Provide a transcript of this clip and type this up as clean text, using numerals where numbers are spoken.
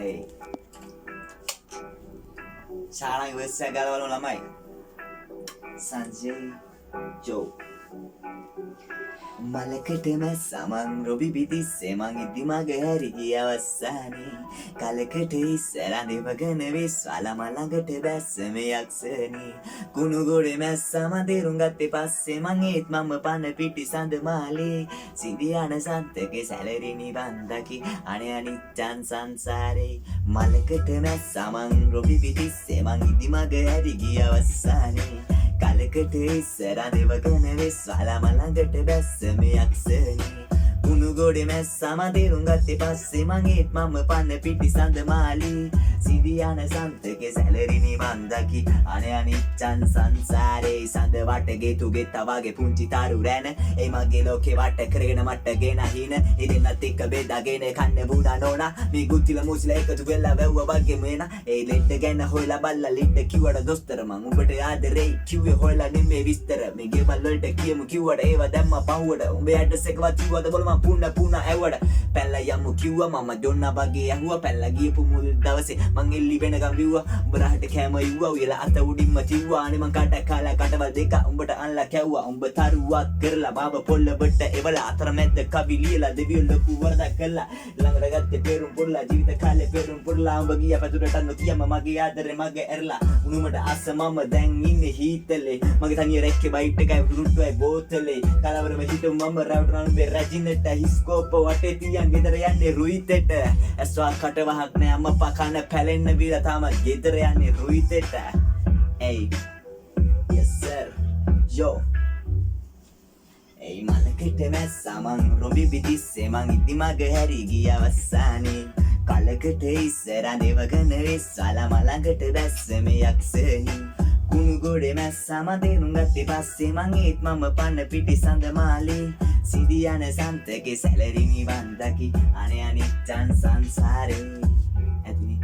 Hey. ශාලාගේ වෙස්සක් ගලවලු ළමයි. සංජය ජෝ. මලකටම සමන් රොබි පිටිස්සේ මං ඉදි මග හැරි ගිය අවසානේ කලකට ඉස්සර දෙවගෙන විශ්වල මලඟට බැස්ස මේ යක්ෂණී කුණු ගොඩේ මැස්සම දේරුම් ගත්තේ පස්සේ මං ඒත් මම පන පිටි සඳ මාලේ සිඳියන සන්තකේ සැලරිනි බන්දකි අනේ අනිච්චන් සංසාරේ මලකට මැස්සමන් රොබි පිටිස්සේ මං ඉදි මග හැරි ගිය අවසානේ කලකට ඉස්සර දෙවගෙන විශ්වල මලඟට බැස්ස මේ යක්ෂණී කුණු ගොඩේ මැස්සම දේරුම් ගත්තේ පස්සේ මං ඒත් මම පන පිටි සඳ මාලේ සිඳියන සන්තකේ සැලරිනි බන්දකි අනේ අනිච්චන් සංසාරේ සඳ වට ගෙතු ගෙත්ත වගේ පුංචි තරු රැන ඒ මගේ ලෝකේ වට කරගෙන මට ගෙන හින ඉතින්වත් එක්ක බෙදාගෙන කන්න බුණා නෝනා මේ ගුත්තිල මුස්ලා එකතු වෙලා වැව්වා වගේ මේන ඒ ලෙඩ ගැන හොයලා බල්ලා ලෙඩ කිව්වට දොස්තර මං උඹට ආදරේ කිව්වේ හොයලා නෙමෙයි විස්තර මේ ගෙවල් වලට කියමු කිව්වට ඒව දැම්ම පහුවට උඹේ ඇඩ්‍රස් එකවත් කිව්වද බොල මං පුන්න ඇව්වඩ පැල්ලා යමු කිව්වා මම ජොන්නා වගේ ඇහුවා පැල්ලා ගියපු මුල් දවසේ මං එල්ලි වෙනකම් විව්වා උඹ රහට කෑම ඉව්වා උයලා අත උඩින්ම තිව්වා අනේ මං කට කාලා කටවල් දෙක උඹට අල්ලා කැව්වා උඹ තරුවක් කරලා බාබ පොල්ල බට්ට එවලා අතරමැද්ද කවි ලියලා දෙවියෝ ලොකු වරදක් කළා ළඟට ගත්තේ පෙරුම් පොල්ලා ජීවිත කාලේ පෙරුම් පොල්ලා උඹ ගියා පැදුරට නොකියම මගේ ආදරේ මගේ ඇරලා උණුමට අස්ස මම දැන් ඉන්නේ හීතලේ මගේ තනිය රැක්කේ බයිට් එකයි රුට්ටුයි බෝතලේ කලවරම හිටු මම රවුට් රන් බේ රජිනට හිස්කෝප වටේ තියන් ගෙදර යන්නේ රුයිතෙට ඇස්වා කටවහක් නෑ අම්මපා කන පැලෙන්න බීලා තාම ගෙදර යන්නේ රුයිතෙට hey yes sir yo hey මලකට මැස්සමන් රොබි පිටිස්සේ මං ඉදි මග හැරි ගිය අවසානේ කලකට ඉස්සර දෙවගෙන විශ්වල මලඟට බැස්ස මේ යක්ෂණී කුණු ගොඩේ මැස්සම දේරුම් ගත්තේ පස්සේ මං ඒත් මම පන පිටි සඳ මාලේ සිඳියන සන්තකේ සැලරිනි බන්දකි අනේ අනිච්චන් සංසාරේ ඇතිනේ